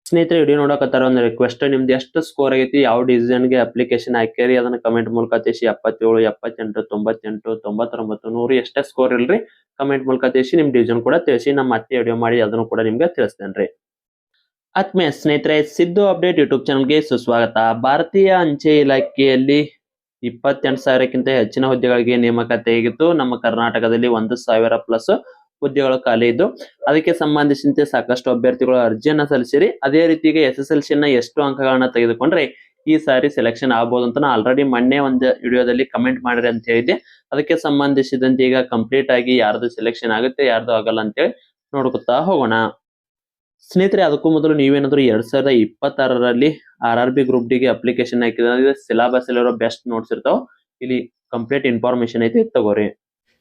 ಸ್ನೇಹಿತರೆ ವಿಡಿಯೋ ನೋಡಕತ್ತಾರ ಒಂದು ರಿಕ್ವೆಸ್ಟ್ ನಿಮ್ದು ಎಷ್ಟು ಸ್ಕೋರ್ ಆಗೈತಿ ಯಾವ ಡಿಸಿಷನ್ಗೆ ಅಪ್ಲಿಕೇಶನ್ ಹಾಕ್ಯಾರಿ ಅದನ್ನ ಕಮೆಂಟ್ ಮೂಲಕ ತಿಳಿಸಿ 77 78 98 99 100 ಎಷ್ಟೇ ಸ್ಕೋರ್ ಇಲ್ರಿ ಕಮೆಂಟ್ ಮೂಲಕ ತಿಳಿಸಿ ನಿಮ್ ಡಿಸಿಷನ್ ಕೂಡ ತಿಳಿಸಿ ನಮ್ಮ ಮತ್ತೆ ವಿಡಿಯೋ ಮಾಡಿ ಅದನ್ನು ಕೂಡ ನಿಮ್ಗೆ ತಿಳಿಸ್ತೇನ್ರಿ. ಆತ್ಮೀಯ ಸ್ನೇಹಿತರೆ ಸಿದ್ದು ಅಪ್ಡೇಟ್ ಯೂಟ್ಯೂಬ್ ಚಾನಲ್ಗೆ ಸುಸ್ವಾಗತ. ಭಾರತೀಯ ಅಂಚೆ ಇಲಾಖೆಯಲ್ಲಿ 28,000ಕ್ಕಿಂತ ಹೆಚ್ಚಿನ ಹುದ್ದೆಗಳಿಗೆ ನೇಮಕಾತಿ ಆಗಿತ್ತು. ನಮ್ಮ ಕರ್ನಾಟಕದಲ್ಲಿ 1,000 ಪ್ಲಸ್ ಹುದ್ದೆಗಳು ಖಾಲಿ ಇದ್ದು ಅದಕ್ಕೆ ಸಂಬಂಧಿಸಿದಂತೆ ಸಾಕಷ್ಟು ಅಭ್ಯರ್ಥಿಗಳು ಅರ್ಜಿಯನ್ನ ಸಲ್ಲಿಸಿರಿ. ಅದೇ ರೀತಿಗೆ SSLC ನ ಎಷ್ಟು ಅಂಕಗಳನ್ನ ತೆಗೆದುಕೊಂಡ್ರೆ ಈ ಸಾರಿ ಸೆಲೆಕ್ಷನ್ ಆಗ್ಬೋದು ಅಂತ ಆಲ್ರೆಡಿ ಮೊನ್ನೆ ಒಂದು ವಿಡಿಯೋದಲ್ಲಿ ಕಮೆಂಟ್ ಮಾಡಿರಿ ಅಂತ ಹೇಳಿದ್ದೆ. ಅದಕ್ಕೆ ಸಂಬಂಧಿಸಿದಂತೆ ಈಗ ಕಂಪ್ಲೀಟ್ ಆಗಿ ಯಾರ್ದು ಸೆಲೆಕ್ಷನ್ ಆಗುತ್ತೆ ಯಾರ್ದು ಆಗಲ್ಲ ಅಂತೇಳಿ ನೋಡ್ಕೊತಾ ಹೋಗೋಣ. ಸ್ನೇಹಿತರೆ ಅದಕ್ಕೂ ಮೊದಲು ನೀವೇನಾದ್ರೂ 2026ರಲ್ಲಿ RRB ಗ್ರೂಪ್ ಡಿಗೆ ಅಪ್ಲಿಕೇಶನ್ ಹಾಕಿದ್ರೆ ಸಿಲೆಬಸ್ ಅಲ್ಲಿರೋ ಬೆಸ್ಟ್ ನೋಟ್ಸ್ ಇರ್ತಾವ. ಇಲ್ಲಿ ಕಂಪ್ಲೀಟ್ ಇನ್ಫಾರ್ಮೇಶನ್ ಐತಿ ತಗೋರಿ.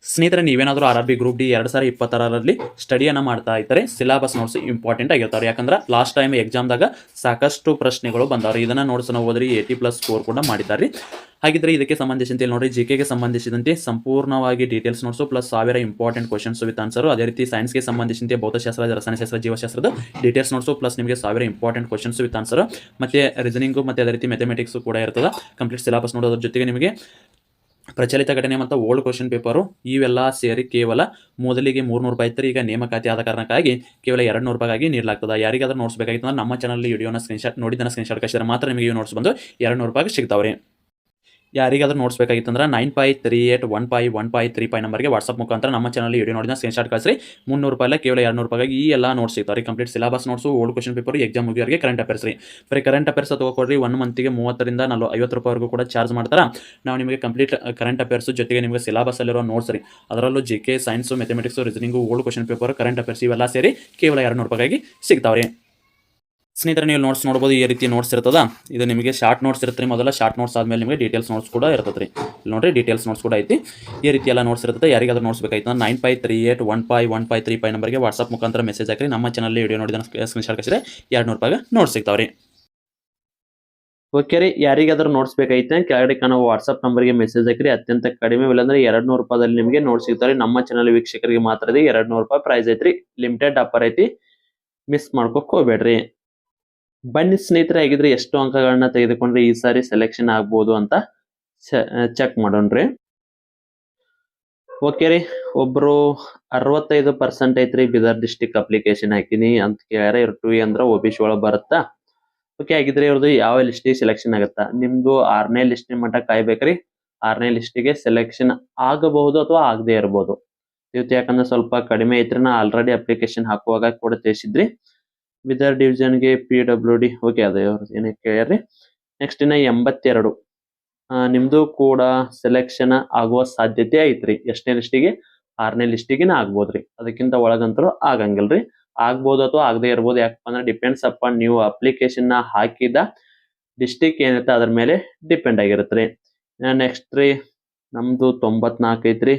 ಸ್ನೇಹಿತರೆ ನೀವೇನಾದರೂ RRB ಗ್ರೂಪ್ ಡಿ 2026ರಲ್ಲಿ ಸ್ಟಡಿಯನ್ನು ಮಾಡ್ತಾ ಇದ್ದರೆ ಸಿಲೆಬಸ್ ನೋಟ್ಸ್ ಇಂಪಾರ್ಟೆಂಟ್ ಆಗಿರ್ತಾರೆ. ಯಾಕಂದ್ರೆ ಲಾಸ್ಟ್ ಟೈಮ್ ಎಕ್ಸಾಮ್ದಾಗ ಸಾಕಷ್ಟು ಪ್ರಶ್ನೆಗಳು ಬಂದವ್ರಿ. ಇದನ್ನ ನೋಟ್ಸ್ ನಾವು ಓದ್ರಿ 80+ ಸ್ಕೋರ್ ಕೂಡ ಮಾಡಿದ್ದಾರೆ. ಹಾಗಿದ್ರೆ ಇದಕ್ಕೆ ಸಂಬಂಧಿಸಿದಂತೆ ನೋಡಿ ಜಿಕೆಗೆ ಸಂಬಂಧಿಸಿದಂತೆ ಸಂಪೂರ್ಣವಾಗಿ details notes plus 1000 important questions with answer. ಅದೇ ರೀತಿ ಸೈನ್ಸ್ಗೆ ಸಂಬಂಧಿಸಿದಂತೆ ಭೌತಶಾಸ್ತ್ರ, ರಸಾಯನಶಾಸ್ತ್ರ, ಜೀವಶಾಸ್ತ್ರದ ಡೀಟೇಲ್ಸ್ ನೋಟ್ಸು ಪ್ಲಸ್ ನಿಮಗೆ 1000 ಇಂಪಾರ್ಟೆಂಟ್ ಕ್ವಶನ್ಸ್ ವಿತ್ ಆನ್ಸರ್ ಮತ್ತೆ ರೀಸನಿಂಗು ಮತ್ತೆ ಅದೇ ರೀತಿ ಮ್ಯಾಥಮೆಟಿಕ್ಸ್ ಕೂಡ ಇರ್ತದೆ. ಕಂಪ್ಲೀಟ್ ಸಿಲೆಬಸ್ ನೋಡೋದ್ರ ಜೊತೆಗೆ ನಿಮಗೆ ಪ್ರಚಲಿತ ಘಟನೆ ಮತ್ತು ಓಲ್ಡ್ ಕ್ವಶನ್ ಪೇಪರು ಇವೆಲ್ಲ ಸೇರಿ ಕೇವಲ ಮೊದಲಿಗೆ 300 ರೂಪಾಯಿ ಇತ್ತು. ಈಗ ನೇಮಕಾತಿ ಆದ ಕಾರಣಕ್ಕಾಗಿ ಕೇವಲ 200 ರೂಪಾಯಿಗಾಗಿ ನೀಡಲಾಗ್ತದೆ. ಯಾರಿಗಾದ್ರೂ ನೋಟ್ಸ್ ಬೇಕಾಗಿತ್ತು ಅಂದ್ರೆ ನಮ್ಮ ಚಾನಲ್ ವಿಡಿಯೋನ ಸ್ಕ್ರೀನ್ಶಾಟ್ ಕಳಿಸಿದ್ರೆ ಮಾತ್ರ ನಿಮಗೆ ಈ ನೋಟ್ಸ್ ಬಂದು 200 ರೂಪಾಯಿಗೆ ಸಿಗ್ತಾವ್ರಿ. ಯಾರಿಗಾದ್ರೂ ನೋಟ್ಸ್ ಬೇಕಾಗಿತ್ತಂದ್ರೆ 95381513 ನಂಬರ್ಗೆ ವಾಟ್ಸಪ್ ಮುಖಾಂತರ ನಮ್ಮ ಚಾನಲ್ ವಿಡಿಯೋ ನೋಡಿದ ಸ್ಕ್ರೀನ್ಶಾಟ್ ಕಳಿಸ್ರಿ. 300 ರೂಪಾಯಿ ಕೇವಲ 200 ರೂಪಾಯಿಗೆ ಈ ಎಲ್ಲ ನೋಟ್ಸ್ ಸಿಗ್ತಾವೆ. Complete syllabus notes, old question paper, exam ಮುಗಿಯೋರಿಗೆ ಕರೆಂಟ್ ಅಫೇರ್ಸ್ ರೀ. ಬರೀ ಕರೆಂಟ್ ಅಫೇರ್ಸ್ ತಗೋಕೊಡ್ರಿ 1 ಮಂತ್ಗೆ 30ರಿಂದ 50 ರೂಪಾಯಿವರೆಗೂ ಕೂಡ ಚಾರ್ಜ್ ಮಾಡ್ತಾರೆ. ನಾವು ನಿಮಗೆ ಕಂಪ್ಲೀಟ್ ಕರೆಂಟ್ ಅಫೇರ್ಸ್ ಜೊತೆಗೆ ನಿಮಗೆ ಸಿಲೆಬಸ್ ಅಲ್ಲಿರೋ ನೋಟ್ಸ್ ರೀ, ಅದರಲ್ಲೂ GK, science, mathematics, reasoning, old question paper, current affairs ಇವೆಲ್ಲ ಸೇರಿ ಕೇವಲ 200 ರೂಪಾಯಿಗೆ ಸಿಗ್ತಾವ್ರಿ. ಸ್ನೇಹಿತರೆ ನೀವು ನೋಟ್ಸ್ ನೋಡ್ಬೋದು, ಈ ರೀತಿ ನೋಟ್ಸ್ ಇರ್ತದ. ಇದು ನಿಮಗೆ ಶಾರ್ಟ್ ನೋಟ್ಸ್ ಇರುತ್ತೆ. ಮೊದಲ ಶಾರ್ಟ್ ನೋಟ್ಸ್ ಆದಮೇಲೆ ನಿಮಗೆ ಡೀಟೇಲ್ಸ್ ನೋಟ್ಸ್ ಕೂಡ ಇರ್ತದೆ ರೀ. ಇಲ್ಲಿ ನೋಡ್ರಿ ಡೀಟೇಲ್ಸ್ ನೋಟ್ಸ್ ಕೂಡ ಐತಿ. ಈ ರೀತಿ ಎಲ್ಲ ನೋಟ್ಸ್ ಇರ್ತದೆ. ಯಾರಿಗಾದ್ರೂ ನೋಟ್ಸ್ ಬೇಕಾಯ್ತು 9538151535 ನಂಬರ್ಗೆ ವಾಟ್ಸಪ್ ಮುಖಾಂತರ ಮೆಸೇಜ್ ಹಾಕಿ. ನಮ್ಮ ಚಾನಲ್ ವಿಡಿಯೋ ನೋಡಿದ ಸ್ಕ್ರೀನ್ಶಾಟ್ ಕಳಿಸಿದ್ರೆ 200 ರೂಪಾಯಿಗೆ ನೋಟ್ಸ್ ಸಿಗ್ತಾವ್ರಿ. ಓಕೆ ರೀ, ಯಾರಿಗಾದ್ರೂ ನೋಟ್ಸ್ ಬೇಕಾಯ್ತು ಕೆಳಗಡೆ ಕಾಣೋ ವಾಟ್ಸಪ್ ನಂಬರ್ಗೆ ಮೆಸೇಜ್ ಹಾಕಿರಿ. ಅತ್ಯಂತ ಕಡಿಮೆ ಬೆಲೆ ಅಂದ್ರೆ 200 ರೂಪಾಯಿದಲ್ಲಿ ನಿಮಗೆ ನೋಟ್ಸ್ ಸಿಗ್ತಾರೆ. ನಮ್ಮ ಚಾನಲ್ ವೀಕ್ಷಕರಿಗೆ ಮಾತ್ರ 200 ರೂಪಾಯಿ ಪ್ರೈಸ್ ಐತ್ರಿ. ಲಿಮಿಟೆಡ್ ಆಫರ್ ಐತಿ, ಮಿಸ್ ಮಾಡ್ಕೋಕ್ ಹೋಗ್ಬೇಡ್ರಿ. ಬನ್ನಿ ಸ್ನೇಹಿತರೆ, ಆಗಿದ್ರೆ ಎಷ್ಟು ಅಂಕಗಳನ್ನ ತೆಗೆದುಕೊಂಡ್ರೆ ಈ ಸಾರಿ ಸೆಲೆಕ್ಷನ್ ಆಗ್ಬೋದು ಅಂತ ಚೆಕ್ ಮಾಡೋಣ್ರಿ. ಓಕೆ ರೀ, ಒಬ್ರು 65% ಐತ್ರಿ ಬೀದರ್ ಡಿಸ್ಟಿಕ್ ಅಪ್ಲಿಕೇಶನ್ ಹಾಕಿನಿ ಅಂತ ಕೇಳ್ಯಾರ. ಇವ್ರು 2 ಅಂದ್ರೆ OBC ಒಳಗೆ ಬರುತ್ತಾ. ಓಕೆ, ಆಗಿದ್ರೆ ಇವ್ರದ್ದು ಯಾವ ಲಿಸ್ಟಿಗೆ ಸೆಲೆಕ್ಷನ್ ಆಗುತ್ತಾ? ನಿಮ್ದು 6ನೇ ಲಿಸ್ಟಿನ ಮಟ್ಟ ಕಾಯ್ಬೇಕ್ರಿ. 6ನೇ ಲಿಸ್ಟಿಗೆ ಸೆಲೆಕ್ಷನ್ ಆಗಬಹುದು ಅಥವಾ ಆಗದೆ ಇರಬಹುದು. ಇವತ್ತು ಯಾಕಂದ್ರೆ ಸ್ವಲ್ಪ ಕಡಿಮೆ ಐತ್ರಿ, ನಾ ಆಲ್ರೆಡಿ ಅಪ್ಲಿಕೇಶನ್ ಹಾಕುವಾಗ ಕೂಡ ತಿಳಿಸಿದ್ರಿ. ಬೀದರ್ ಡಿವಿಷನ್ಗೆ PWD ಓಕೆ ಅದೇ ಏನಕ್ಕೆ ಕೇಳ್ಯಾರ್ರಿ. ನೆಕ್ಸ್ಟ್ ಇನ್ನ 82 ನಿಮ್ದು ಕೂಡ ಸೆಲೆಕ್ಷನ್ ಆಗುವ ಸಾಧ್ಯತೆ ಐತ್ರಿ. ಎಷ್ಟನೇ ಲಿಸ್ಟಿಗೆ? 6ನೇ ಲಿಸ್ಟಿಗೆ ಆಗ್ಬೋದ್ರಿ. ಅದಕ್ಕಿಂತ ಒಳಗಂತರೂ ಆಗಂಗಿಲ್ರಿ. ಆಗ್ಬೋದು ಅಥವಾ ಆಗದೆ ಇರ್ಬೋದು. ಯಾಕಪ್ಪ ಅಂದ್ರೆ ಡಿಪೆಂಡ್ಸ್ ಅಪಾನ್ ನೀವು ಅಪ್ಲಿಕೇಶನ್ ಹಾಕಿದ ಡಿಸ್ಟಿಕ್ ಏನಿರುತ್ತೆ ಅದ್ರ ಮೇಲೆ ಡಿಪೆಂಡ್ ಆಗಿರುತ್ತೆ. ನೆಕ್ಸ್ಟ್ ರೀ ನಮ್ದು 94 ಐತ್ರಿ.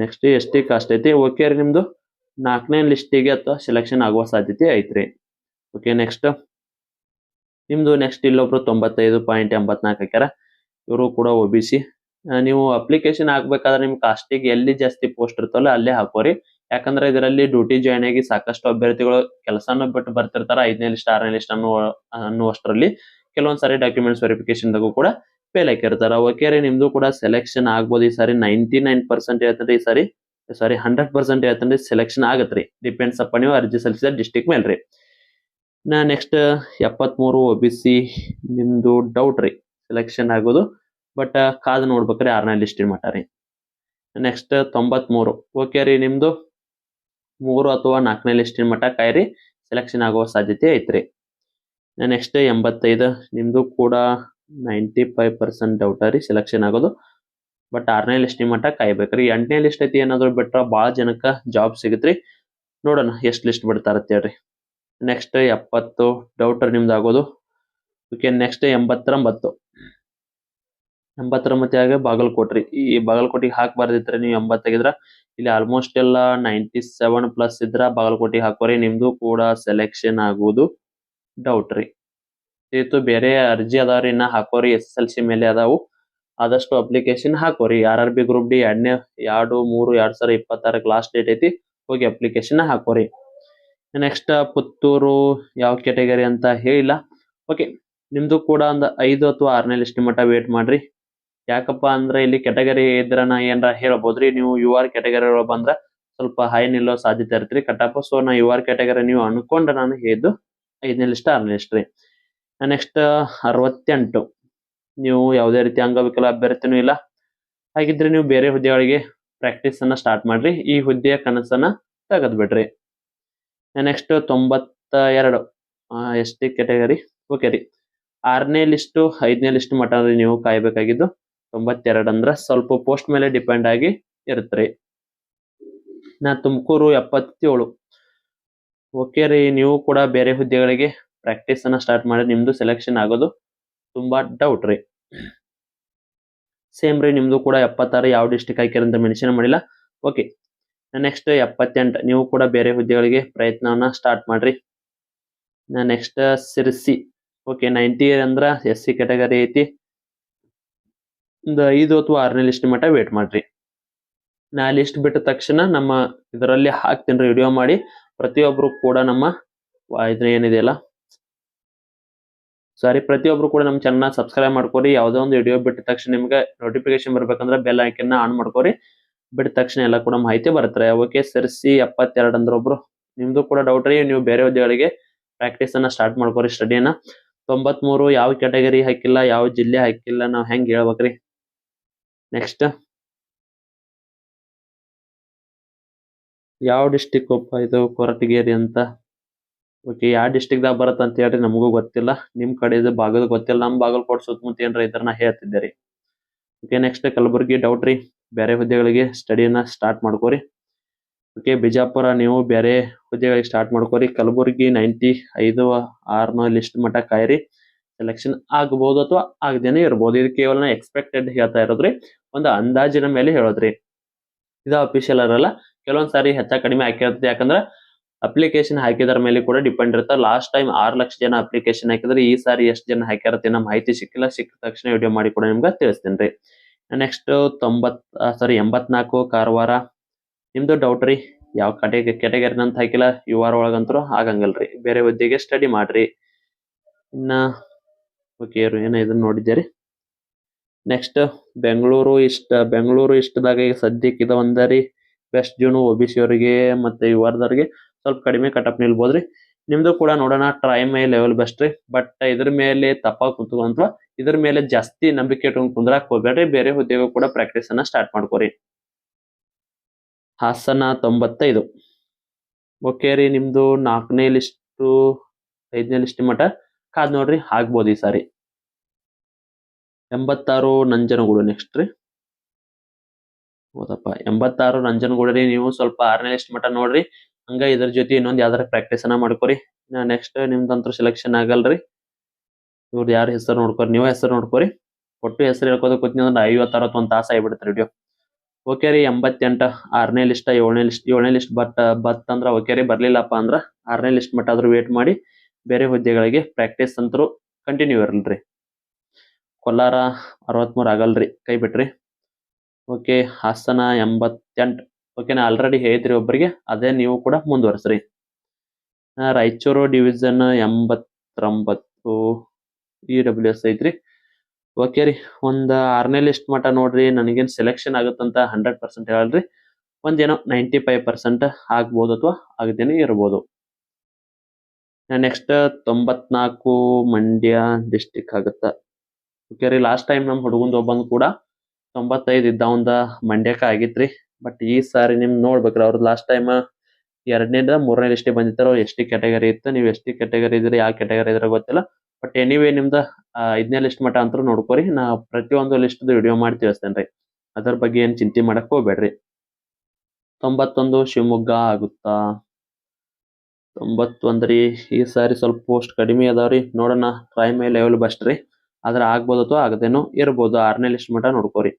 ನೆಕ್ಸ್ಟ್ ST ಕಾಸ್ಟ್ ಐತಿ. ಓಕೆ ರೀ, ನಿಮ್ದು 4ನೇ ಲಿಸ್ಟಿಗೆ ಅಥವಾ ಸೆಲೆಕ್ಷನ್ ಆಗುವ ಸಾಧ್ಯತೆ ಐತ್ರಿ. ಓಕೆ, ನೆಕ್ಸ್ಟ್ ನಿಮ್ದು ನೆಕ್ಸ್ಟ್ ಇಲ್ಲೊಬ್ರು 95.84 ಹಾಕ್ಯಾರ. ಇವರು ಕೂಡ OBC. ನೀವು ಅಪ್ಲಿಕೇಶನ್ ಹಾಕ್ಬೇಕಾದ್ರೆ ನಿಮ್ ಕಾಸ್ಟಿಗೆ ಎಲ್ಲಿ ಜಾಸ್ತಿ ಪೋಸ್ಟ್ ಇರ್ತಲ್ಲ ಅಲ್ಲೇ ಹಾಕೋರಿ. ಯಾಕಂದ್ರೆ ಇದರಲ್ಲಿ ಡ್ಯೂಟಿ ಜಾಯ್ನ್ ಆಗಿ ಸಾಕಷ್ಟು ಅಭ್ಯರ್ಥಿಗಳು ಕೆಲಸನ ಬಿಟ್ಟು ಬರ್ತಿರ್ತಾರ. 5ನೇ ಲಿಸ್ಟ್ 6ನೇ ಲಿಸ್ಟ್ ಅನ್ನುವಷ್ಟರಲ್ಲಿ ಕೆಲವೊಂದ್ಸಾರಿ ಡಾಕ್ಯುಮೆಂಟ್ಸ್ ವೆರಿಫಿಕೇಶನ್ದಾಗೂ ಕೂಡ ಫೇಲ್ ಹಾಕಿರ್ತಾರ. ಓಕೆ ರೀ, ನಿಮ್ದು ಕೂಡ ಸೆಲೆಕ್ಷನ್ ಆಗ್ಬೋದು. ಈ ಸಾರಿ 99% ಹೇಳ್ತಾರೆ. ಈ ಸಾರಿ 100% ಹೇಳ್ತಾರೆ ಸೆಲೆಕ್ಷನ್ ಆಗತ್ರಿ. ಡಿಪೆಂಡ್ಸ್ ಅಪ್ಪ ನೀವು ಅರ್ಜಿ ಸಲ್ಲಿಸಿದ ಡಿಸ್ಟಿಕ್ ಮೇಲೆ ರೀ. ನೆಕ್ಸ್ಟ್ 73 OBC ನಿಮ್ದು ಡೌಟ್ ರೀ ಸೆಲೆಕ್ಷನ್ ಆಗೋದು. ಬಟ್ ಕಾದು ನೋಡ್ಬೇಕ್ರಿ 6ನೇ ಲಿಸ್ಟಿನ ಮಟ್ಟ ರೀ. ನೆಕ್ಸ್ಟ್ 93 ಓಕೆ ರೀ, ನಿಮ್ದು 3 ಅಥವಾ 4ನೇ ಲಿಸ್ಟಿನ ಮಟ್ಟ ಕಾಯ್ರಿ, ಸೆಲೆಕ್ಷನ್ ಆಗುವ ಸಾಧ್ಯತೆ ಐತ್ರಿ. ನೆಕ್ಸ್ಟ್ 85 ನಿಮ್ದು ಕೂಡ 95% ಡೌಟ್ ರೀ ಸೆಲೆಕ್ಷನ್ ಆಗೋದು. ಬಟ್ 6ನೇ ಲಿಸ್ಟಿನ ಮಟ್ಟ ಕಾಯ್ಬೇಕ್ರಿ. 8ನೇ ಲಿಸ್ಟ್ ಐತಿ ಏನಾದ್ರು ಬಿಟ್ರ ಭಾಳ ಜನಕ್ಕ ಜಾಬ್ ಸಿಗತ್ರಿ. ನೋಡೋಣ ಎಷ್ಟು ಲಿಸ್ಟ್ ಬಿಡ್ತಾರತ್ ಹೇಳ್ರಿ. ನೆಕ್ಸ್ಟ್ 70 ಡೌಟರ್ ನಿಮ್ದು ಆಗೋದು. Okay, next 89 89 ಬಾಗಲಕೋಟ್ರಿ. ಈ ಬಾಗಲಕೋಟಿಗೆ ಹಾಕ್ಬಾರ್ದಿತ್ರಿ ನೀವು 80 ತೆಗಿದ್ರ. ಇಲ್ಲಿ ಆಲ್ಮೋಸ್ಟ್ ಎಲ್ಲ 97+ ಇದ್ರ ಬಾಗಲಕೋಟಿಗೆ ಹಾಕೋರಿ. ನಿಮ್ದು ಕೂಡ ಸೆಲೆಕ್ಷನ್ ಆಗುವುದು ಡೌಟ್ ರೀ. ಇದು ಬೇರೆ ಅರ್ಜಿ ಅದಾವ್ರಿ ಇನ್ನ ಹಾಕೋರಿ. SSLC ಮೇಲೆ ಅದಾವು. ಆದಷ್ಟು ಅಪ್ಲಿಕೇಶನ್ ಹಾಕೋರಿ. RRB group D 2/3/2026 last date ಐತಿ. ಹೋಗಿ ಅಪ್ಲಿಕೇಶನ್ ಹಾಕೋರಿ. ನೆಕ್ಸ್ಟ್ ಪುತ್ತೂರು ಯಾವ ಕ್ಯಾಟಗರಿ ಅಂತ ಹೇಳಿಲ್ಲ. ಓಕೆ, ನಿಮ್ದು ಕೂಡ ಒಂದು 5 ಅಥವಾ 6ನೇ ಲಿಸ್ಟ್ ಮಟ್ಟ ವೇಟ್ ಮಾಡ್ರಿ. ಯಾಕಪ್ಪ ಅಂದ್ರೆ ಇಲ್ಲಿ ಕ್ಯಾಟಗರಿ ಇದ್ರ ನಾ ಏನಾರ ಹೇಳ್ಬೋದ್ರಿ. ನೀವು ಯು ಆರ್ ಕ್ಯಾಟಗರಿ ಒಳಗೆ ಬಂದ್ರ ಸ್ವಲ್ಪ ಹೈ ನಿಲ್ಲೋ ಸಾಧ್ಯತೆ ಇರ್ತ್ರಿ ಕಟಾಪ್. ಸೊ ನಾ ಯು ಆರ್ ಕ್ಯಾಟಗರಿ ನೀವು ಅನ್ಕೊಂಡ ನಾನು ಹೇಳಿದ್ದು 5ನೇ ಲಿಸ್ಟ್ 6ನೇ ಲಿಸ್ಟ್ ರೀ. ನೆಕ್ಸ್ಟ್ 68, ನೀವು ಯಾವುದೇ ರೀತಿ ಅಂಗವಿಕಲ ಅಭ್ಯರ್ಥಿನೂ ಇಲ್ಲ. ಹಾಗಿದ್ರೆ ನೀವು ಬೇರೆ ಹುದ್ದೆಗಳಿಗೆ ಪ್ರಾಕ್ಟೀಸ್ ಅನ್ನ ಸ್ಟಾರ್ಟ್ ಮಾಡ್ರಿ. ಈ ಹುದ್ದೆಯ ಕನಸನ್ನ ತೆಗೆದ್ ಬಿಡ್ರಿ. Next 92 S T category. Okay ರೀ, 6ನೇ ಲಿಸ್ಟು 5ನೇ ಲಿಸ್ಟ್ ಮಟ್ಟ ನೀವು ಕಾಯ್ಬೇಕಾಗಿದ್ದು. 92 ಅಂದ್ರ ಸ್ವಲ್ಪ ಪೋಸ್ಟ್ ಮೇಲೆ ಡಿಪೆಂಡ್ ಆಗಿ ಇರುತ್ತ್ರಿ. ತುಮಕೂರು 77. ಓಕೆ ರೀ, ನೀವು ಕೂಡ ಬೇರೆ ಹುದ್ದೆಗಳಿಗೆ ಪ್ರಾಕ್ಟೀಸ್ ಅನ್ನ ಸ್ಟಾರ್ಟ್ ಮಾಡಿ ನಿಮ್ದು ಸೆಲೆಕ್ಷನ್ ಆಗೋದು ತುಂಬಾ ಡೌಟ್ ರೀ. ಸೇಮ್ ರೀ, ನಿಮ್ದು ಕೂಡ 76 ಯಾವ ಡಿಸ್ಟಿಕ್ ಹಾಕ್ಯಾರ ಅಂತ ಮೆನ್ಷನ್ ಮಾಡಿಲ್ಲ. ಓಕೆ, ನೆಕ್ಸ್ಟ್ 78, ನೀವು ಕೂಡ ಬೇರೆ ಹುದ್ದೆಗಳಿಗೆ ಪ್ರಯತ್ನವನ್ನ ಸ್ಟಾರ್ಟ್ ಮಾಡ್ರಿ. ನೆಕ್ಸ್ಟ್ ಸಿರ್ಸಿ. ಓಕೆ, 90 ಅಂದ್ರ ಎಸ್ ಸಿ ಕ್ಯಾಟಗರಿ ಐತಿ. ಒಂದು 5 ಅಥವಾ 6ನೇ ಲಿಸ್ಟ್ ಮಟ್ಟ ವೇಟ್ ಮಾಡ್ರಿ. ನಾ ಲಿಸ್ಟ್ ಬಿಟ್ಟ ತಕ್ಷಣ ನಮ್ಮ ಇದರಲ್ಲಿ ಹಾಕ್ತೀನಿ ವಿಡಿಯೋ ಮಾಡಿ. ಪ್ರತಿಯೊಬ್ರು ಕೂಡ ನಮ್ಮ ಇದು ಏನಿದೆಯಲ್ಲ ಪ್ರತಿಯೊಬ್ರು ಕೂಡ ನಮ್ಮ ಚಾನಲ್ ಸಬ್ಸ್ಕ್ರೈಬ್ ಮಾಡ್ಕೋರಿ. ಯಾವುದೋ ಒಂದು ವಿಡಿಯೋ ಬಿಟ್ಟ ತಕ್ಷಣ ನಿಮ್ಗೆ ನೋಟಿಫಿಕೇಶನ್ ಬರ್ಬೇಕಂದ್ರೆ ಬೆಲ್ ಐಕನ್ನ ಆನ್ ಮಾಡ್ಕೋರಿ. ಬಿಟ್ಟ ತಕ್ಷಣ ಎಲ್ಲ ಕೂಡ ಮಾಹಿತಿ ಬರುತ್ತೆ. ಓಕೆ, ಸಿರ್ಸಿ 72 ಅಂದ್ರೆ ಒಬ್ರು ನಿಮ್ದು ಕೂಡ ಡೌಟ್ ರೀ. ನೀವು ಬೇರೆ ಹುದ್ದೆಗಳಿಗೆ ಪ್ರಾಕ್ಟೀಸ್ ಅನ್ನ ಸ್ಟಾರ್ಟ್ ಮಾಡ್ಕೋರಿ ಸ್ಟಡಿಯನ್ನ. 93 ಯಾವ ಕ್ಯಾಟಗರಿ ಹಾಕಿಲ್ಲ, ಯಾವ ಜಿಲ್ಲೆ ಹಾಕಿಲ್ಲ, ನಾವ್ ಹೆಂಗ್ ಹೇಳ್ಬೇಕ್ರಿ. ನೆಕ್ಸ್ಟ್ ಯಾವ ಡಿಸ್ಟಿಕ್ ಇದು ಕೊರಟಗೆರೆ ಅಂತ. ಓಕೆ, ಯಾವ ಡಿಸ್ಟಿಕ್ ದಾಗ ಬರತ್ತ ಅಂತ ಹೇಳ್ರಿ, ನಮಗೂ ಗೊತ್ತಿಲ್ಲ. ನಿಮ್ ಕಡೆ ಇದು ಭಾಗದ ಗೊತ್ತಿಲ್ಲ. ನಮ್ ಬಾಗಲಕೋಟ್ ಸುತ್ತಮುತ್ತ ಏನ್ರ ಇದ್ರನ್ನ ಹೇಳ್ತಿದ್ದೆ ರೀ. ಓಕೆ, ನೆಕ್ಸ್ಟ್ ಕಲಬುರ್ಗಿ ಡೌಟ್ ರೀ. ಬೇರೆ ಹುದ್ದೆಗಳಿಗೆ ಸ್ಟಡಿಯನ್ನ ಸ್ಟಾರ್ಟ್ ಮಾಡ್ಕೋರಿ. ಓಕೆ, ಬಿಜಾಪುರ ನೀವು ಬೇರೆ ಹುದ್ದೆಗಳಿಗೆ ಸ್ಟಾರ್ಟ್ ಮಾಡ್ಕೋರಿ. ಕಲಬುರ್ಗಿ 95 6ನೇ ಲಿಸ್ಟ್ ಮಟ್ಟ ಕಾಯ್ರಿ. ಸೆಲೆಕ್ಷನ್ ಆಗಬಹುದು ಅಥವಾ ಆಗದೇನೆ ಇರ್ಬೋದು. ಇದು ಕೇವಲ ಎಕ್ಸ್ಪೆಕ್ಟೆಡ್ ಹೇಳ್ತಾ ಇರೋದ್ರಿ, ಒಂದು ಅಂದಾಜಿನ ಮೇಲೆ ಹೇಳೋದ್ರಿ. ಇದು ಅಫಿಷಿಯಲ್ ಅರಲ್ಲ. ಕೆಲವೊಂದ್ ಸಾರಿ ಹೆಚ್ಚ ಕಡಿಮೆ ಹಾಕಿರ್ತದೆ. ಯಾಕಂದ್ರೆ ಅಪ್ಲಿಕೇಶನ್ ಹಾಕಿದ್ರ ಮೇಲೆ ಕೂಡ ಡಿಪೆಂಡ್ ಇರುತ್ತೆ. ಲಾಸ್ಟ್ ಟೈಮ್ 6 ಲಕ್ಷ ಜನ ಅಪ್ಲಿಕೇಶನ್ ಹಾಕಿದ್ರೆ, ಈ ಸಾರಿ ಎಷ್ಟು ಜನ ಹಾಕ್ಯಾರತ್ತೆ ನಮ್ಮ ಮಾಹಿತಿ ಸಿಕ್ಕಿಲ್ಲ. ಸಿಕ್ಕ ತಕ್ಷಣ ವಿಡಿಯೋ ಮಾಡಿ ಕೂಡ ನಿಮ್ಗೆ ತಿಳಿಸ್ತೇನೆ ರೀ. ನೆಕ್ಸ್ಟ್ 84 ಕಾರವಾರ. ನಿಮ್ದು ಡೌಟ್ ರೀ, ಯಾವ ಕ್ಯಾಟಗರಿ ಅಂತ ಹಾಕಿಲ್ಲ. ಯು ಆರ್ ಒಳಗಂತರೂ ಆಗಂಗಲ್ರಿ. ಬೇರೆ ಹುದ್ದೆಗೆ ಸ್ಟಡಿ ಮಾಡ್ರಿ. ಇನ್ನ ಓಕೆ, ಏನೋ ಇದನ್ನ ನೋಡಿದ್ದೀರಿ. ನೆಕ್ಸ್ಟ್ ಬೆಂಗಳೂರು ಇಷ್ಟದಾಗ ಈಗ ಸದ್ಯಕ್ಕೆ ಇದು ಒಂದರಿ ಬೆಸ್ಟ್ ಜೂನು OBC ಅವರಿಗೆ ಮತ್ತೆ ಯುವರ್ದವ್ರಿಗೆ ಸ್ವಲ್ಪ ಕಡಿಮೆ ಕಟಪ್ ನಿಲ್ಬೋದ್ರಿ. ನಿಮ್ದು ಕೂಡ ನೋಡೋಣ. ಟ್ರೈ ಮೈ ಲೆವೆಲ್ ಬೆಸ್ಟ್ ರೀ. ಬಟ್ ಇದ್ರ ಮೇಲೆ ತಪ್ಪ ಕುಂತ್ಕೊಂಡ್ವಾ ಇದ್ರ ಮೇಲೆ ಜಾಸ್ತಿ ನಂಬಿಕೆ ಇಟ್ಕೊಂಡ್ ಕುಂದ್ರಾಕ್ ಹೋಗ್ಬೇಡ್ರಿ. ಬೇರೆ ಹುದ್ದೆಗೂ ಕೂಡ ಪ್ರಾಕ್ಟೀಸ್ ಅನ್ನ ಸ್ಟಾರ್ಟ್ ಮಾಡ್ಕೋರಿ. ಹಾಸನ 95. ಓಕೆ ರೀ, ನಿಮ್ದು 4ನೇ ಲಿಸ್ಟು 5ನೇ ಲಿಸ್ಟ್ ಮಟ್ಟ ಕಾದ್ ನೋಡ್ರಿ, ಆಗ್ಬೋದು ಈ ಸಾರಿ. 86 ನಂಜನಗೂಡು ನೆಕ್ಸ್ಟ್ ರೀ. ಹೌದಪ್ಪ, 86 ನಂಜನಗೂಡು ರೀ. ನೀವು ಸ್ವಲ್ಪ 6ನೇ ಲಿಸ್ಟ್ ಮಟ್ಟ ನೋಡ್ರಿ. ಹಂಗ ಇದ್ರ ಜೊತೆ ಇನ್ನೊಂದ್ ಯಾವ್ದಾರ ಪ್ರಾಕ್ಟೀಸ್ ಅನ್ನ ಮಾಡ್ಕೋರಿ. ನೆಕ್ಸ್ಟ್ ನಿಮ್ದಂತೂ ಸೆಲೆಕ್ಷನ್ ಆಗಲ್ರಿ. ಇವ್ರದ್ದು ಯಾರ ಹೆಸರು ನೋಡ್ಕೋರಿ, ನೀವೇ ಹೆಸರು ನೋಡ್ಕೋರಿ. ಒಟ್ಟು ಹೆಸರು ಹೇಳ್ಕೋದು ಕೂತ್ನಿ ಅಂದ್ರೆ 50-60 ತಾಸು ಆಗಿಬಿಡುತ್ತೆ ವಿಡಿಯೋ. ಓಕೆ ರೀ, 88 6ನೇ ಲಿಸ್ಟ್ 7ನೇ ಲಿಸ್ಟ್ ಬತ್ ಅಂದ್ರ ಓಕೆ ರೀ. ಬರ್ಲಿಲ್ಲಪ್ಪ ಅಂದ್ರ 6ನೇ ಲಿಸ್ಟ್ ಮಟ್ಟ ಆದ್ರೂ ವೇಟ್ ಮಾಡಿ. ಬೇರೆ ಹುದ್ದೆಗಳಿಗೆ ಪ್ರಾಕ್ಟೀಸ್ ಅಂತರೂ ಕಂಟಿನ್ಯೂ ಇರಲ್ರಿ. ಕೋಲಾರ 63 ಆಗಲ್ರಿ, ಕೈ ಬಿಟ್ರಿ. ಓಕೆ, ಹಾಸನ 88. ಓಕೆ, ನಾ ಆಲ್ರೆಡಿ ಹೇಳಿದ್ರಿ ಒಬ್ಬರಿಗೆ, ಅದೇ ನೀವು ಕೂಡ ಮುಂದುವರ್ಸ್ರಿ. ರಾಯಚೂರು ಡಿವಿಷನ್ 89 EWS ಐತ್ರಿ. ಓಕೆ ರೀ, ಒಂದ್ 6ನೇ ಲಿಸ್ಟ್ ಮಟ್ಟ ನೋಡ್ರಿ. ನನಗೇನ್ ಸೆಲೆಕ್ಷನ್ ಆಗುತ್ತಂತ 100% ಹೇಳಲ್ರಿ. ಒಂದೇನೋ 95% ಆಗ್ಬೋದು ಅಥವಾ ಆಗದೇನೆ ಇರ್ಬೋದು. ನೆಕ್ಸ್ಟ್ 94 ಮಂಡ್ಯ ಡಿಸ್ಟಿಕ್ ಆಗುತ್ತ. ಓಕೆ ರೀ, ಲಾಸ್ಟ್ ಟೈಮ್ ನಮ್ ಹುಡುಗಂದು ಒಬ್ಬಂದು ಕೂಡ 95 ಇದ್ದ ಒಂದ ಮಂಡ್ಯಕ್ಕ ಆಗಿತ್ರಿ. ಬಟ್ ಈ ಸಾರಿ ನಿಮ್ ನೋಡ್ಬೇಕ್ರಿ, ಅವ್ರದ್ದು ಲಾಸ್ಟ್ ಟೈಮ್ 2ನೇದ 3ನೇ ಲಿಸ್ಟ್ ಬಂದಿತ್ತಾರ. ST ಕ್ಯಾಟಗರಿ ಇತ್ತು. ನೀವು ST ಕ್ಯಾಟಗರಿ ಇದ್ರೆ ಯಾವ ಕ್ಯಾಟಗರಿ ಇದ್ರೆ ಗೊತ್ತಿಲ್ಲ. ಬಟ್ ಎನಿವೇ ನಿಮ್ದ 5ನೇ ಲಿಸ್ಟ್ ಮಟ್ಟ ಅಂತೂ ನೋಡ್ಕೋರಿ. ನಾ ಪ್ರತಿಯೊಂದು ಲಿಸ್ಟ್ ವಿಡಿಯೋ ಮಾಡಿ ತಿಳಿಸ್ತೇನ್ರಿ. ಅದ್ರ ಬಗ್ಗೆ ಏನ್ ಚಿಂತೆ ಮಾಡಕ್ ಹೋಗ್ಬೇಡ್ರಿ. 91 ಶಿವಮೊಗ್ಗ ಆಗುತ್ತಾ. 91 ರೀ, ಈ ಸಾರಿ ಸ್ವಲ್ಪ ಪೋಸ್ಟ್ ಕಡಿಮೆ ಅದಾವ್ರಿ. ನೋಡೋಣ, ಟ್ರೈ ಮೈ ಲೆವೆಲ್ ಬೆಸ್ಟ್ ರೀ. ಆದ್ರೆ ಆಗ್ಬೋದು ಅಥವಾ ಆಗದೇನೋ ಇರ್ಬೋದು. 6ನೇ ಲಿಸ್ಟ್ ಮಟ್ಟ ನೋಡ್ಕೋರಿ.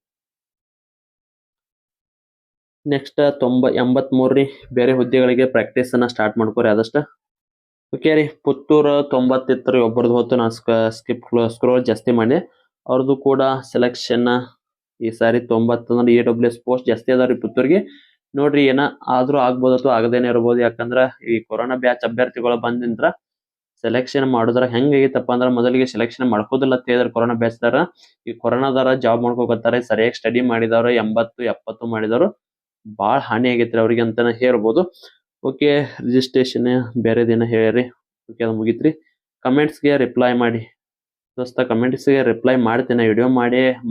ನೆಕ್ಸ್ಟ್ 83 ರೀ, ಬೇರೆ ಹುದ್ದೆಗಳಿಗೆ ಪ್ರಾಕ್ಟೀಸ್ ಅನ್ನ ಸ್ಟಾರ್ಟ್ ಮಾಡ್ಕೋರಿ ಆದಷ್ಟ. ಓಕೆ ರೀ, ಪುತ್ತೂರು 90 ಇತ್ತು ರೀ. ಒಬ್ಬರದ್ದು ಹೊತ್ತು ನಾ ಸ್ಕ್ರೋಲ್ ಜಾಸ್ತಿ ಮಾಡಿ. ಅವ್ರದ್ದು ಕೂಡ ಸೆಲೆಕ್ಷನ್ ಈ ಸಾರಿ 90 ಅಂದ್ರೆ EWS ಪೋಸ್ಟ್ ಜಾಸ್ತಿ ಅದಾವ್ರಿ ಪುತ್ತೂರಿಗೆ. ನೋಡ್ರಿ ಏನ ಆದ್ರೂ ಆಗ್ಬೋದು ಅಥವಾ ಆಗದೇನೆ ಇರ್ಬೋದು. ಯಾಕಂದ್ರ ಈ ಕೊರೋನಾ ಬ್ಯಾಚ್ ಅಭ್ಯರ್ಥಿಗಳು ಬಂದಿಂದ್ರ ಸೆಲೆಕ್ಷನ್ ಮಾಡುದ್ರ ಹೆಂಗಾಗಿತ್ತಪ್ಪ ಅಂದ್ರ ಮೊದಲಿಗೆ ಸೆಲೆಕ್ಷನ್ ಮಾಡ್ಕೋದಿಲ್ಲ ಅಂತ ಹೇಳಿದ್ರು ಕೊರೋನಾ ಬ್ಯಾಚ್ ದಾರ. ಈ ಕೊರೋನಾದಾರ ಜಾಬ್ ಮಾಡ್ಕೋಕತ್ತಾರೆ. ಸರಿಯಾಗಿ ಸ್ಟಡಿ ಮಾಡಿದವರು 80-70 ಮಾಡಿದವರು ಬಾಳ ಹಾನಿ ಆಗೈತ್ರಿ ಅವ್ರಿಗೆ ಅಂತಾನೆ ಹೇಳ್ಬೋದು. ಓಕೆ, ರಿಜಿಸ್ಟ್ರೇಷನ್ ಬೇರೆದೇನ ಹೇಳ್ರಿ. ಓಕೆ, ಅದು ಮುಗಿತ್ರಿ. ಕಮೆಂಟ್ಸ್ಗೆ ರಿಪ್ಲೈ ಮಾಡಿ ದೋಸ್ತ. ಕಮೆಂಟ್ಸ್ಗೆ ರಿಪ್ಲೈ ಮಾಡ್ತೇನೆ, ವಿಡಿಯೋ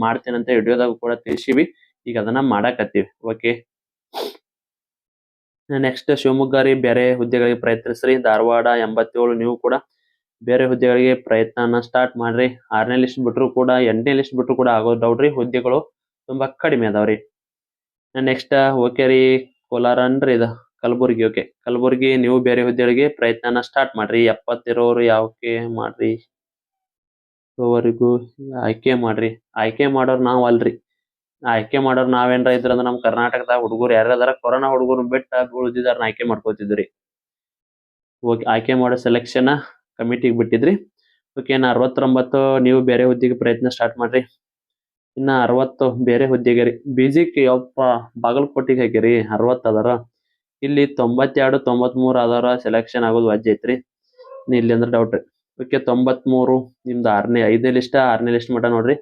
ಮಾಡ್ತೇನೆ ಅಂತ ವಿಡಿಯೋದಾಗ ಕೂಡ ತಿಳಿಸಿವಿ. ಈಗ ಅದನ್ನ ಮಾಡಾಕತ್ತೀವಿ. ಓಕೆ, ನೆಕ್ಸ್ಟ್ ಶಿವಮೊಗ್ಗ ರೀ, ಬೇರೆ ಹುದ್ದೆಗಳಿಗೆ ಪ್ರಯತ್ನಿಸ್ರಿ. ಧಾರವಾಡ 87, ನೀವು ಕೂಡ ಬೇರೆ ಹುದ್ದೆಗಳಿಗೆ ಪ್ರಯತ್ನನ ಸ್ಟಾರ್ಟ್ ಮಾಡ್ರಿ. 6ನೇ ಲಿಸ್ಟ್ ಬಿಟ್ರು ಕೂಡ 8ನೇ ಲಿಸ್ಟ್ ಬಿಟ್ರು ಕೂಡ ಆಗೋದು ಡೌಟ್ರಿ. ಹುದ್ದೆಗಳು ತುಂಬಾ ಕಡಿಮೆ ಅದಾವ್ರಿ. ನೆಕ್ಸ್ಟ್ ಓಕೆ ರೀ, ಕೋಲಾರ ಅನ್ರಿ ಇದು ಕಲಬುರ್ಗಿ. ಓಕೆ, ಕಲಬುರ್ಗಿ ನೀವು ಬೇರೆ ಹುದ್ದೆಗಳಿಗೆ ಪ್ರಯತ್ನನ ಸ್ಟಾರ್ಟ್ ಮಾಡ್ರಿ. 70 ಇರೋರು ಯಾವಕ್ಕೆ ಮಾಡ್ರಿ, ಆಯ್ಕೆ ಮಾಡ್ರಿ. ಆಯ್ಕೆ ಮಾಡೋರು ನಾವ್ ಅಲ್ರಿ. ಆಯ್ಕೆ ಮಾಡೋರು ನಾವೇನ್ರ ಇದ್ರಂದ್ರ ನಮ್ ಕರ್ನಾಟಕದಾಗ ಹುಡುಗರು ಯಾರ್ಯಾರ ಕೊರೋನಾ ಹುಡುಗರು ಬಿಟ್ಟ ಉಳಿದಿದಾರನ್ನ ಆಯ್ಕೆ ಮಾಡ್ಕೋತಿದ್ರಿ. ಓಕೆ, ಆಯ್ಕೆ ಮಾಡೋ ಸೆಲೆಕ್ಷನ್ ಕಮಿಟಿಗೆ ಬಿಟ್ಟಿದ್ರಿ. ಓಕೆ, 69 ನೀವು ಬೇರೆ ಹುದ್ದೆಗೆ ಪ್ರಯತ್ನ ಸ್ಟಾರ್ಟ್ ಮಾಡ್ರಿ. ಇನ್ನ 60 ಬೇರೆ ಹುದ್ದೆಗೆ ರೀ. ಬಿಜಿಕ್ ಯಪ್ಪ ಬಾಗಲಕೋಟಿಗೆ ಹಾಕಿರಿ 60 ಅದಾರ. ಇಲ್ಲಿ 92, 93 ಆದವ್ರ ಸೆಲೆಕ್ಷನ್ ಆಗೋದು ವಜ್ಜೆ ಐತ್ರಿ. ಇಲ್ಲಿ ಅಂದ್ರೆ ಡೌಟ್ ರೀ. ಓಕೆ, 93 ನಿಮ್ದು 5ನೇ ಲಿಸ್ಟ್ 6ನೇ ಲಿಸ್ಟ್ ಮಟ ನೋಡ್ರಿ.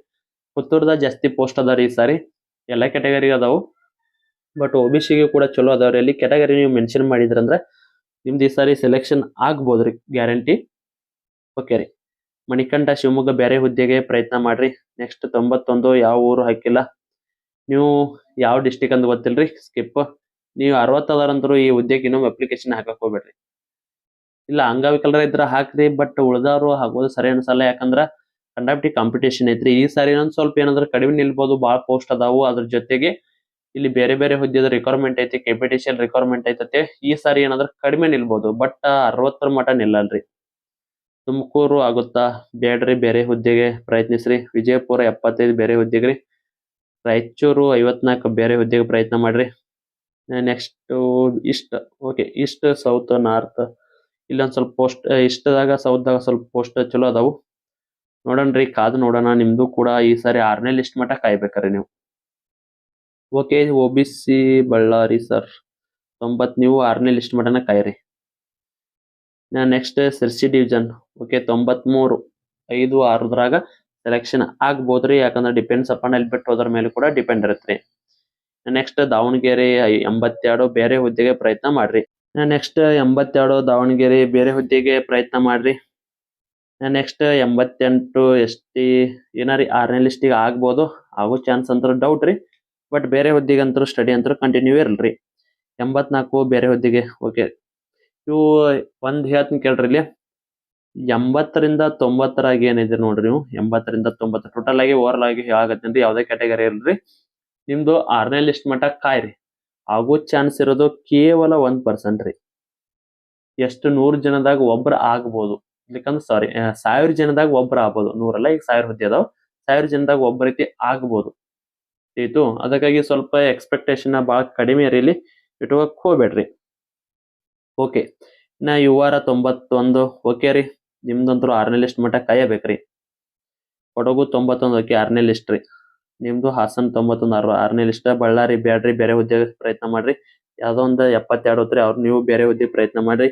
ಪುತ್ತೂರ್ದಾಗ ಜಾಸ್ತಿ ಪೋಸ್ಟ್ ಅದಾವ್ರಿ ಈ ಸಾರಿ. ಎಲ್ಲಾ ಕ್ಯಾಟಗರಿ ಅದಾವು, ಬಟ್ OBCಗೆ ಕೂಡ ಚಲೋ ಅದಾವ್ರಿ. ಅಲ್ಲಿ ಕ್ಯಾಟಗರಿ ನೀವು ಮೆನ್ಷನ್ ಮಾಡಿದ್ರಂದ್ರ ನಿಮ್ದು ಈ ಸಾರಿ ಸೆಲೆಕ್ಷನ್ ಆಗ್ಬೋದ್ರಿ, ಗ್ಯಾರಂಟಿ. ಓಕೆ ರೀ, ಮಣಿಕಂಠ ಶಿವಮೊಗ್ಗ ಬೇರೆ ಹುದ್ದೆಗೆ ಪ್ರಯತ್ನ ಮಾಡ್ರಿ. ನೆಕ್ಸ್ಟ್ 91 ಯಾವ ಊರು ಹಾಕಿಲ್ಲ. ನೀವು ಯಾವ ಡಿಸ್ಟಿಕ್ ಅಂತ ಗೊತ್ತಿಲ್ರಿ, ಸ್ಕಿಪ್. ನೀವು 60 ಅದಾರಂತರೂ ಈ ಹುದ್ದೆಗೆ ಇನ್ನೊಮ್ಮೆ ಅಪ್ಲಿಕೇಶನ್ ಹಾಕಕ್ ಹೋಗ್ಬೇಡ್ರಿ. ಇಲ್ಲ ಅಂಗವಿಕಲರ ಇದ್ರ ಹಾಕ್ರಿ, ಬಟ್ ಉಳ್ದವ್ರು ಹಾಕೋದು ಸರಿ ಅನ್ಸಲ್ಲ. ಯಾಕಂದ್ರ ಕಂಡಕ್ಟಿ ಕಾಂಪಿಟೇಷನ್ ಐತ್ರಿ. ಈ ಸಾರಿ ಇನ್ನೊಂದ್ ಸ್ವಲ್ಪ ಏನಾದ್ರು ಕಡಿಮೆ ನಿಲ್ಬಹುದು, ಬಾಳ ಪೋಸ್ಟ್ ಅದಾವು. ಅದ್ರ ಜೊತೆಗೆ ಇಲ್ಲಿ ಬೇರೆ ಬೇರೆ ಹುದ್ದೆದ ರಿಕ್ವೈರ್ಮೆಂಟ್ ಐತಿ, ಕೆಪಿಟಿಷಿಯಲ್ ರಿಕ್ವೈರ್ಮೆಂಟ್ ಐತತೆ. ಈ ಸಾರಿ ಏನಾದ್ರು ಕಡಿಮೆ ನಿಲ್ಬಹುದು, ಬಟ್ 60 ಮಟ ನಿಲ್ಲಲ್ರಿ. ತುಮಕೂರು ಆಗುತ್ತಾ, ಬೇಡ್ರಿ, ಬೇರೆ ಹುದ್ದೆಗೆ ಪ್ರಯತ್ನಿಸ್ರಿ. ವಿಜಯಪುರ 75 ಬೇರೆ ಹುದ್ದೆಗೆ ರೀ. ರಾಯಚೂರು 54 ಬೇರೆ ಹುದ್ದೆಗೆ ಪ್ರಯತ್ನ ಮಾಡ್ರಿ. Next East. Okay, East, south, north ಇಲ್ಲೊಂದ್ ಸ್ವಲ್ಪ ಪೋಸ್ಟ್ ಇಷ್ಟದಾಗ ಸೌತ್ದಾಗ ಸ್ವಲ್ಪ ಪೋಸ್ಟ್ ಚಲೋ ಅದಾವು. ನೋಡೋಣ್ರಿ, ಕಾದು ನೋಡೋಣ. ನಿಮ್ದು ಕೂಡ ಈ ಸಾರಿ 6ನೇ ಲಿಸ್ಟ್ ಮಟ ಕಾಯ್ಬೇಕ್ರಿ ನೀವು. ಓಕೆ, OBC ಬಳ್ಳಾರಿ ಸರ್ 90 ನೀವು 6ನೇ ಲಿಸ್ಟ್ ಮಟನ ಕಾಯ್ರಿ. Next Sirsi division. ಓಕೆ, 93 5, 6ದ್ರಾಗ ಸೆಲೆಕ್ಷನ್ ಆಗ್ಬೋದ್ರಿ. ಯಾಕಂದ್ರೆ ಡಿಪೆಂಡ್ಸ್ ಅಪಾನ್ ಅಲ್ಲಿ ಬಿಟ್ಟು ಹೋದ್ರ ಮೇಲೆ ಕೂಡ ಡಿಪೆಂಡ್ ಇರುತ್ತೆ. ನೆಕ್ಸ್ಟ್ ದಾವಣಗೆರೆ 82 ಬೇರೆ ಹುದ್ದೆಗೆ ಪ್ರಯತ್ನ ಮಾಡ್ರಿ. ನೆಕ್ಸ್ಟ್ 82 ದಾವಣಗೆರೆ ಬೇರೆ ಹುದ್ದೆಗೆ ಪ್ರಯತ್ನ ಮಾಡ್ರಿ. ನೆಕ್ಸ್ಟ್ 88 ST ಏನಾರಿ 6ನೇ ಲಿಸ್ಟಿಗೆ ಆಗ್ಬೋದು, ಆಗೋ ಚಾನ್ಸ್ ಅಂತೂ ಡೌಟ್ ರೀ. ಬಟ್ ಬೇರೆ ಹುದ್ದೆಗೆ ಅಂತೂ ಸ್ಟಡಿ ಅಂತೂ ಕಂಟಿನ್ಯೂ ಇರಲ್ರಿ. 84 ಬೇರೆ ಹುದ್ದೆಗೆ. ಓಕೆ, ಇವು ಒಂದ್ ಹೇಳ್ತೀನಿ ಕೇಳ್ರಿ. ಇಲ್ಲಿ 80ರಿಂದ 90ರಾಗ ಏನಿದೆ ನೋಡ್ರಿ. ನೀವು 80ರಿಂದ 90 ಟೋಟಲ್ ಆಗಿ ಓವರ್ ಆಗಿ ಹೇಳಾಕತ್ತೀನಿ. ಯಾವ್ದೇ ಕ್ಯಾಟಗರಿ ಇಲ್ರಿ, ನಿಮ್ದು 6ನೇ ಲಿಸ್ಟ್ ಮಟ ಕಾಯ್ರಿ. ಆಗೋ ಚಾನ್ಸ್ ಇರೋದು ಕೇವಲ 1% ರೀ. ಎಷ್ಟು 100 ಜನದಾಗ ಒಬ್ರು ಆಗ್ಬೋದು. ಯಾಕಂದ್ರೆ ಸಾರಿ 1000 ಜನದಾಗ ಒಬ್ರು ಆಗ್ಬೋದು. 100 ಅಲ್ಲ, ಈಗ 1000 ಹುದ್ದೆ ಅದಾವ. 1000 ಜನದಾಗ ಒಬ್ಬ ರೀತಿ ಆಗ್ಬೋದು ಆಯ್ತು. ಅದಕ್ಕಾಗಿ ಸ್ವಲ್ಪ ಎಕ್ಸ್ಪೆಕ್ಟೇಷನ್ ಬಹಳ ಕಡಿಮೆ ಇರಲಿ, ಇಟ್ಕೋಕ್ ಹೋಗ್ಬೇಡ್ರಿ. ಓಕೆ, ಇನ್ನ UR 91. ಓಕೆ ರೀ, ನಿಮ್ದಂತೂ 6ನೇ ಲಿಸ್ಟ್ ಮಟ ಕಾಯಬೇಕ್ರಿ. ಕೊಡಗು 91. ಓಕೆ, 6ನೇ ಲಿಸ್ಟ್ ರೀ. ನಿಮ್ದು ಹಾಸನ್ 91 6ನೇ ಲಿಸ್ಟ್. ಬಳ್ಳಾರಿ ಬ್ಯಾಡ್ರಿ, ಬೇರೆ ಹುದ್ದೆಗೆ ಪ್ರಯತ್ನ ಮಾಡ್ರಿ. ಯಾವ್ದೋ ಒಂದು 72 ಹೋತ್ರಿ, ಅವ್ರು ನೀವು ಬೇರೆ ಹುದ್ದೆ ಪ್ರಯತ್ನ ಮಾಡ್ರಿ.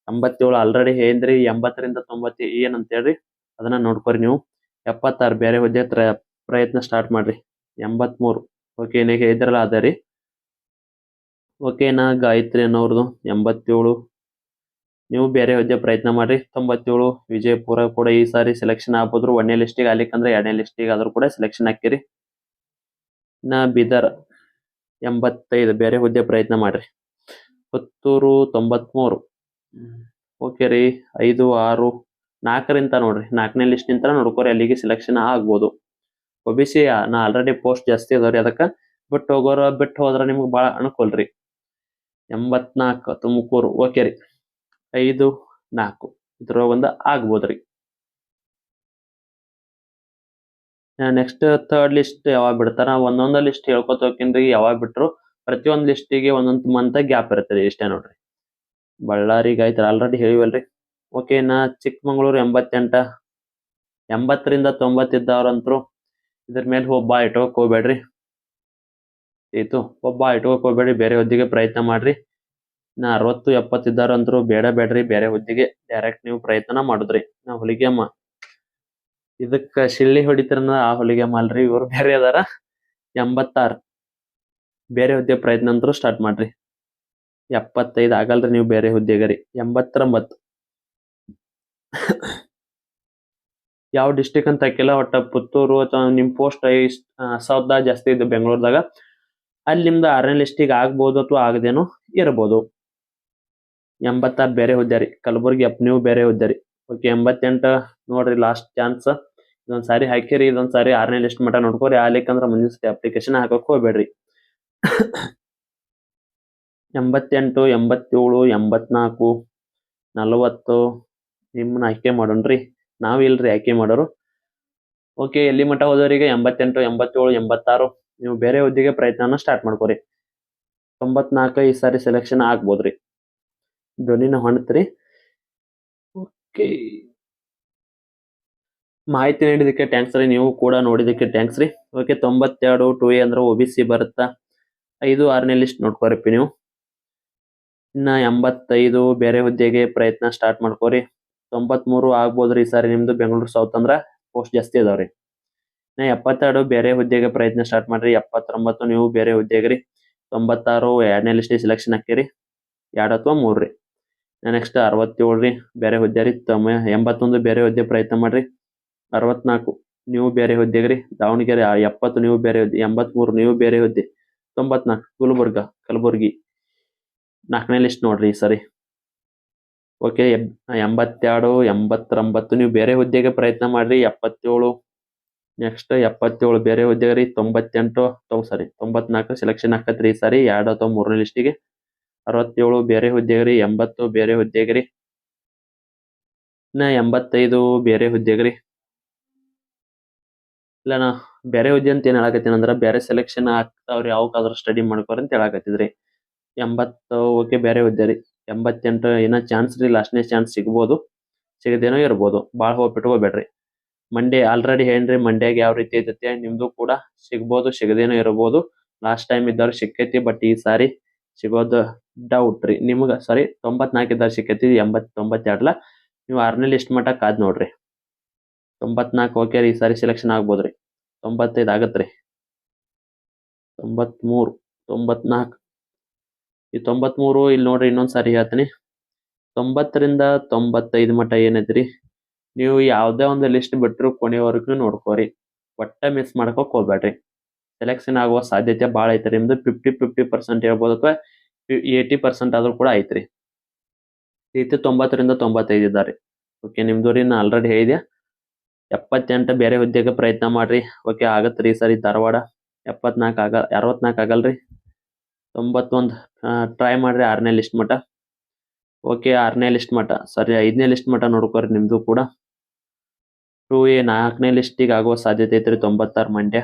87 ಆಲ್ರೆಡಿ ಹೇಳಿದ್ರಿ. 80ರಿಂದ 90 ಏನಂತ ಹೇಳ್ರಿ, ಅದನ್ನ ನೋಡ್ಕೊರಿ ನೀವು. 76 ಬೇರೆ ಹುದ್ದೆ ಪ್ರಯತ್ನ ಸ್ಟಾರ್ಟ್ ಮಾಡ್ರಿ. 83 ಓಕೆ, ನೀವು ಹೇಳಿದ್ರಲ್ಲ ಅದ ರೀ. ಓಕೆನಾ, ಗಾಯತ್ರಿ ಅನ್ನೋರ್ದು 87 ನೀವು ಬೇರೆ ಹುದ್ದೆ ಪ್ರಯತ್ನ ಮಾಡ್ರಿ. 97 ವಿಜಯಪುರ ಕೂಡ ಈ ಸಾರಿ ಸೆಲೆಕ್ಷನ್ ಆಗ್ಬೋದ್ರು. 1ನೇ ಲಿಸ್ಟಿಗೆ ಆಗ್ಲಿಕ್ಕಂದ್ರೆ 2ನೇ ಲಿಸ್ಟಿಗೆ ಆದ್ರೂ ಕೂಡ ಸೆಲೆಕ್ಷನ್ ಹಾಕಿರಿ. ಇನ್ನ ಬೀದರ್ 85 ಬೇರೆ ಹುದ್ದೆ ಪ್ರಯತ್ನ ಮಾಡ್ರಿ. ಪುತ್ತೂರು 93. ಓಕೆ ರೀ, 5, 6, 4ರಿಂದ ನೋಡ್ರಿ. 4ನೇ ಲಿಸ್ಟ್ ನಿಂತ ನೋಡ್ಕೋರಿ, ಅಲ್ಲಿಗೆ ಸೆಲೆಕ್ಷನ್ ಆಗ್ಬೋದು. OBC ನಾ ಆಲ್ರೆಡಿ ಪೋಸ್ಟ್ ಜಾಸ್ತಿ ಅದಾವ್ರಿ, ಅದಕ್ಕ ಬಿಟ್ಟು ಹೋದ್ರ ನಿಮ್ಗೆ ಬಹಳ ಅನುಕೂಲ ರೀ. 84 ತುಮಕೂರು. ಓಕೆ ರೀ, 5, 4 ಇದ್ರ ಒಂದು ಆಗ್ಬೋದ್ರಿ. ನೆಕ್ಸ್ಟ್ ಥರ್ಡ್ ಲಿಸ್ಟ್ ಯಾವಾಗ ಬಿಡ್ತಾರ, ಒಂದೊಂದು ಲಿಸ್ಟ್ ಹೇಳ್ಕೊತ ಹೋಗ್ತೀನಿ. ಯಾವಾಗ ಬಿಟ್ರು ಪ್ರತಿಯೊಂದು ಲಿಸ್ಟಿಗೆ ಒಂದೊಂದು ಮಂತ್ ಗ್ಯಾಪ್ ಇರ್ತದೆ, ಇಷ್ಟೇ ನೋಡ್ರಿ. ಬಳ್ಳಾರಿಗೆ ಆಯ್ತು, ಆಲ್ರೆಡಿ ಹೇಳಿವಲ್ರಿ. ಓಕೆ, ನಾ ಚಿಕ್ಕಮಂಗ್ಳೂರು 88 80ರಿಂದ 90 ಇದ್ದವ್ರಂತ್ರು ಇದ್ರ ಮೇಲೆ ಬಾ ಇಟ್ಕೋಕ್ ಹೋಗ್ಬೇಡ್ರಿ. ಆಯ್ತು. ಒಬ್ಬ ಇಟ್ಕೋಕ್ ಹೋಗ್ಬೇಡಿ, ಬೇರೆ ಹುದ್ದೆಗೆ ಪ್ರಯತ್ನ ಮಾಡ್ರಿ. ನಾ 60-70 ಇದ್ದಾರಂದ್ರು ಬೇಡ್ರಿ, ಬೇರೆ ಹುದ್ದೆಗೆ ಡೈರೆಕ್ಟ್ ನೀವು ಪ್ರಯತ್ನ ಮಾಡುದ್ರಿ. ನಾ ಹುಲಿಗೆಮ್ಮ ಇದಕ್ಕ ಶಿಳ್ಳಿ ಹೊಡಿತಿರನ ಆ ಹುಲಿಗೆಮ್ಮ ಅಲ್ರಿ, ಇವ್ರು ಬೇರೆ ಅದಾರ. 86 ಬೇರೆ ಹುದ್ದೆ ಪ್ರಯತ್ನ ಅಂತೂ ಸ್ಟಾರ್ಟ್ ಮಾಡ್ರಿ. 75 ಆಗಲ್ರಿ ನೀವು ಬೇರೆ ಹುದ್ದೆಗರಿ. 89 ಯಾವ ಡಿಸ್ಟಿಕ್ ಅಂತ ಹಾಕಿಲ್ಲ, ಒಟ್ಟ ಪುತ್ತೂರು ಅಥವಾ ನಿಮ್ ಪೋಸ್ಟ್ ಸೌದ ಜಾಸ್ತಿ ಇದೆ ಬೆಂಗಳೂರದಾಗ, ಅಲ್ಲಿ ನಿಮ್ದು 6ನೇ ಲಿಸ್ಟಿಗೆ ಆಗ್ಬೋದು ಅಥವಾ ಆಗದೇನೋ ಇರಬಹುದು. 86 ಬೇರೆ ಹುದ್ದೆ ರೀ. ಕಲಬುರ್ಗಿ ನೀವು ಬೇರೆ ಹುದ್ದೆ ರೀ. ಓಕೆ. 88 ನೋಡ್ರಿ ಲಾಸ್ಟ್ ಚಾನ್ಸ್. ಇದೊಂದ್ ಸಾರಿ ಹಾಕಿರಿ, ಇದೊಂದ್ ಸಾರಿ 6ನೇ ಲಿಸ್ಟ್ ಮಟ ನೋಡ್ಕೋರಿ. ಆಲಿಕ್ಕಂದ್ರ ಮುಂದಿನ ಸತಿ ಅಪ್ಲಿಕೇಶನ್ ಹಾಕಕ್ ಹೋಗ್ಬೇಡ್ರಿ. 88, 87, 84, 40 ನಿಮ್ಮನ್ನ ಆಯ್ಕೆ ಮಾಡೋಣ್ರಿ. ನಾವಿಲ್ರಿ ಆಯ್ಕೆ ಮಾಡೋರು. ಓಕೆ. ಎಲ್ಲಿ ಮಠ ಹೋದವರಿಗೆ 88, 87, 86 ನೀವು ಬೇರೆ ಹುದ್ದೆಗೆ ಪ್ರಯತ್ನನ ಸ್ಟಾರ್ಟ್ ಮಾಡ್ಕೋರಿ. 94 ಈ ಸಾರಿ ಸೆಲೆಕ್ಷನ್ ಆಗ್ಬೋದ್ರಿ. ಧ್ವನಿನ ಹೊಣ್ತ್ರಿ. ಓಕೆ. ಮಾಹಿತಿ ನೀಡಿದಕ್ಕೆ ಟ್ಯಾಂಕ್ಸ್ ರೀ. ನೀವು ಕೂಡ ನೋಡಿದಕ್ಕೆ ಟ್ಯಾಂಕ್ಸ್ ರೀ. ಓಕೆ. 92 2A ಅಂದ್ರೆ OBC ಬರುತ್ತಾ. 5 6ನೇ ಲಿಸ್ಟ್ ನೋಡ್ಕೋರಿಪ್ಪಿ ನೀವು. ಇನ್ನ 85 ಬೇರೆ ಹುದ್ದೆಗೆ ಪ್ರಯತ್ನ ಸ್ಟಾರ್ಟ್ ಮಾಡ್ಕೋರಿ. 93 ಆಗ್ಬೋದ್ರಿ ಈ ಸಾರಿ ನಿಮ್ದು. ಬೆಂಗಳೂರು ಸೌತ್ ಅಂದ್ರ ಪೋಸ್ಟ್ ಜಾಸ್ತಿ ಅದಾವ್ರಿ. ಇನ್ನ 72 ಬೇರೆ ಹುದ್ದೆಗೆ ಪ್ರಯತ್ನ ಸ್ಟಾರ್ಟ್ ಮಾಡ್ರಿ. 79 ನೀವು ಬೇರೆ ಹುದ್ದೆಗೆ ರೀ. 96 2ನೇ ಲಿಸ್ಟ್ ಸೆಲೆಕ್ಷನ್ ಹಾಕಿರಿ. 2 ಅಥವಾ 3 ರೀ. ನೆಕ್ಸ್ಟ್ 67 ರೀ ಬೇರೆ ಹುದ್ದೆ ರೀ. 81 ಬೇರೆ ಹುದ್ದೆ ಪ್ರಯತ್ನ ಮಾಡ್ರಿ. 64 ನೀವು ಬೇರೆ ಹುದ್ದೆಗೆ ರೀ. ದಾವಣಗೆರೆ. 70 ನೀವು ಬೇರೆ ಹುದ್ದೆ. 83 ನೀವು ಬೇರೆ ಹುದ್ದೆ. 94 ಕಲಬುರ್ಗಿ 4ನೇ ಲಿಸ್ಟ್ ನೋಡ್ರಿ ಈ ಸರಿ. ಓಕೆ. 82 89 ನೀವು ಬೇರೆ ಹುದ್ದೆಗೆ ಪ್ರಯತ್ನ ಮಾಡ್ರಿ. 77 ನೆಕ್ಸ್ಟ್ 77 ಬೇರೆ ಹುದ್ದೆಗೆ ರೀ. 98 94 ಸೆಲೆಕ್ಷನ್ ಹಾಕತ್ರಿ ಈ ಸಾರಿ 2 ಅಥವಾ 3ನೇ ಲಿಸ್ಟಿಗೆ. 67 ಬೇರೆ ಹುದ್ದೆಗೆ ರೀ. 80 ಬೇರೆ ಹುದ್ದೆಗೆ ರೀ. ಇನ್ನ 85 ಬೇರೆ ಹುದ್ದೆಗೆ ರೀ. ಇಲ್ಲ ನಾ ಬೇರೆ ಹುದ್ದೆ ಅಂತ ಏನ್ ಹೇಳಕತ್ತೀನಿ ಅಂದ್ರ ಬೇರೆ ಸೆಲೆಕ್ಷನ್ ಆಗ್ತಾವ್ರಿ, ಯಾವಕ್ಕಾದ್ರೂ ಸ್ಟಡಿ ಮಾಡ್ಕೋರಿ ಅಂತ ಹೇಳಕತ್ತಿದ್ರಿ. 80 ಓಕೆ ಬೇರೆ ಹುದ್ದೆ ರೀ. 88 ಏನೋ ಚಾನ್ಸ್ ರೀ, ಲಾಸ್ಟ್ನೇ ಚಾನ್ಸ್ ಸಿಗ್ಬೋದು, ಸಿಗದೇನೋ ಇರ್ಬೋದು. ಭಾಳ ಹೋಗಿ ಬಿಟ್ಕೋಬೇಡ್ರಿ. ಮಂಡೇ ಆಲ್ರೆಡಿ ಹೇಳ್ರಿ ಮಂಡ್ಯಾಗ ಯಾವ ರೀತಿ ಐತೈತೆ. ನಿಮ್ದು ಕೂಡ ಸಿಗ್ಬೋದು, ಸಿಗದೇನೋ ಇರ್ಬೋದು. ಲಾಸ್ಟ್ ಟೈಮ್ ಇದ್ದವ್ರು ಸಿಕ್ಕೈತಿ, ಬಟ್ ಈ ಸಾರಿ ಸಿಗೋದು ಡೌಟ್ ರೀ ನಿಮ್ಗ. ಸಾರಿ 94 ಇದ್ದವ್ರು ಸಿಕ್ಕೈತಿ, 92 ನೀವು 6ನೇ ಲಿಸ್ಟ್ ಮಟ್ಟ ಕಾದ್ ನೋಡ್ರಿ. 94 ಓಕೆ ರೀ ಈ ಸಾರಿ ಸೆಲೆಕ್ಷನ್ ಆಗ್ಬೋದ್ರಿ. 95 ಆಗತ್ರಿ. 93 94 ಈ 93 ಇಲ್ಲಿ ನೋಡ್ರಿ ಇನ್ನೊಂದ್ ಸಾರಿ ಹೇಳ್ತೀನಿ. 90ರಿಂದ 95 ಮಟ್ಟ ಏನೈತ್ರಿ, ನೀವು ಯಾವ್ದೇ ಒಂದು ಲಿಸ್ಟ್ ಬಿಟ್ರು ಕೊನೆವರೆಗೂ ನೋಡ್ಕೋರಿ. ಒಟ್ಟ ಮಿಸ್ ಮಾಡ್ಕೋಕ್ ಹೋಗ್ಬೇಡ್ರಿ. ಸೆಲೆಕ್ಷನ್ ಆಗುವ ಸಾಧ್ಯತೆ ಭಾಳ ಐತ್ರಿ ನಿಮ್ದು. 50% ಹೇಳ್ಬೋದು ಅಥವಾ 80% ಆದ್ರೂ ಕೂಡ ಐತ್ರಿ. ರೀತಿ 90ರಿಂದ 95 ಇದ್ದಾರೆ. ಓಕೆ. ನಿಮ್ದು ರೀ ನಾ ಆಲ್ರೆಡಿ ಹೇಳಿದೆ. 78 ಬೇರೆ ಹುದ್ದೆಗೆ ಪ್ರಯತ್ನ ಮಾಡ್ರಿ. ಓಕೆ ಆಗತ್ರಿ ಈ ಸರಿ ಧಾರವಾಡ. 64 ಆಗಲ್ರಿ. 91 ಟ್ರೈ ಮಾಡ್ರಿ 6ನೇ ಲಿಸ್ಟ್ ಮಟ್ಟ. ಓಕೆ 6ನೇ ಲಿಸ್ಟ್ ಮಟ್ಟ ಸಾರಿ 5ನೇ ಲಿಸ್ಟ್ ಮಟ್ಟ ನೋಡ್ಕೋರಿ ನಿಮ್ದು ಕೂಡ. 2A 4ನೇ ಲಿಸ್ಟಿಗೆ ಆಗೋ ಸಾಧ್ಯತೆ ಐತ್ರಿ. 96 ಮಂಡ್ಯ.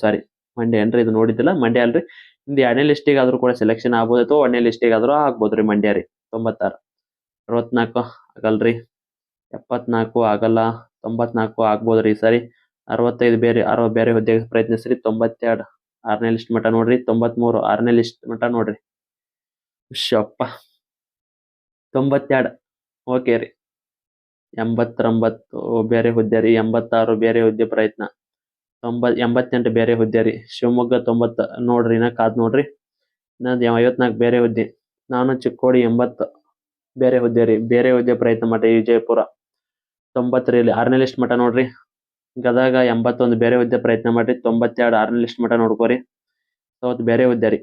ಸಾರಿ ಮಂಡ್ಯ ಏನ್ರಿ ಇದು ನೋಡಿದ್ದಿಲ್ಲ, ಮಂಡ್ಯ ಅಲ್ರಿ. ನಿಮ್ದು 2ನೇ ಲಿಸ್ಟಿಗೆ ಆದ್ರೂ ಕೂಡ ಸೆಲೆಕ್ಷನ್ ಆಗ್ಬೋದು ಅಥವಾ 1ನೇ ಲಿಸ್ಟಿಗೆ ಆದ್ರೂ ಆಗ್ಬೋದ್ರಿ ಮಂಡ್ಯ ರೀ. 96 64 ಆಗಲ್ರಿ. 74 ಆಗಲ್ಲ. 94 ಆಗ್ಬೋದ್ರಿ ಈ ಸಾರಿ. 65 ಬೇರೆ ಹುದ್ದೆಗೆ ಪ್ರಯತ್ನಿಸ್ರಿ. 92 6ನೇ ಲಿಸ್ಟ್ ಮಟ್ಟ ನೋಡ್ರಿ. 93 6ನೇ ಲಿಸ್ಟ್ ಮಟ್ಟ ನೋಡ್ರಿ. ಶಪ್ಪ 92 ಓಕೆ ರೀ. 89 ಬೇರೆ ಹುದ್ದೆ ರೀ. 86 ಬೇರೆ ಹುದ್ದೆ ಪ್ರಯತ್ನ. 88 ಬೇರೆ ಹುದ್ದೆ ರೀ. ಶಿವಮೊಗ್ಗ 90 ನೋಡ್ರಿ, ಇನ್ನ ಕಾದ್ ನೋಡ್ರಿ. ಇನ್ನ 54 ಬೇರೆ ಹುದ್ದೆ. ನಾನು ಚಿಕ್ಕೋಡಿ 80 ಬೇರೆ ಹುದ್ದೆ ರೀ. ಬೇರೆ ಹುದ್ದೆ ಪ್ರಯತ್ನ ಮಾಡ್ರಿ. ವಿಜಯಪುರ 90 ರೀ 6ನೇ ಲಿಸ್ಟ್ ಮಟ್ಟ ನೋಡ್ರಿ. ಗದಗ 81 ಬೇರೆ ಹುದ್ದೆ ಪ್ರಯತ್ನ ಮಾಡ್ರಿ. 92 6ನೇ ಲಿಸ್ಟ್ ಮಟ್ಟ ನೋಡ್ಕೋರಿ. ಸೌತ್ ಬೇರೆ ಹುದ್ದೆ ರೀ.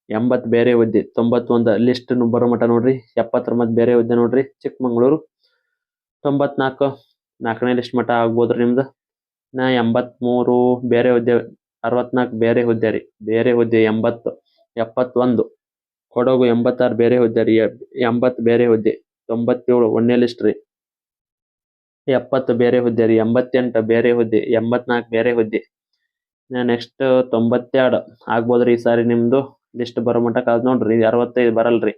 80 ಬೇರೆ ಹುದ್ದೆ. 91 ಲಿಸ್ಟ್ ಬರೋ ಮಟ್ಟ ನೋಡ್ರಿ. 79 ಬೇರೆ ಹುದ್ದೆ ನೋಡ್ರಿ. ಚಿಕ್ಕಮಂಗ್ಳೂರು 94 4ನೇ ಲಿಸ್ಟ್ ಮಟ್ಟ ಆಗ್ಬೋದ್ರಿ ನಿಮ್ದು. ಇನ್ನ 83 ಬೇರೆ ಹುದ್ದೆ. 64 ಬೇರೆ ಹುದ್ದೆ ರೀ. ಬೇರೆ ಹುದ್ದೆ 80 71 ಕೊಡಗು 86 ಬೇರೆ ಹುದ್ದೆ ರೀ. 80 ಬೇರೆ ಹುದ್ದೆ. 97 1ನೇ ಲಿಸ್ಟ್ ರೀ. 70 ಬೇರೆ ಹುದ್ದೆ ರೀ. 88 ಬೇರೆ ಹುದ್ದೆ. 84 ಬೇರೆ ಹುದ್ದೆ. ನೆಕ್ಸ್ಟ್ 92 ಆಗ್ಬೋದ್ರಿ ಈ ಸಾರಿ ನಿಮ್ದು. ಲಿಸ್ಟ್ ಬರೋ ಮಟ್ಟ ಕಾದ್ ನೋಡ್ರಿ. 65 ಬರಲ್ರಿ.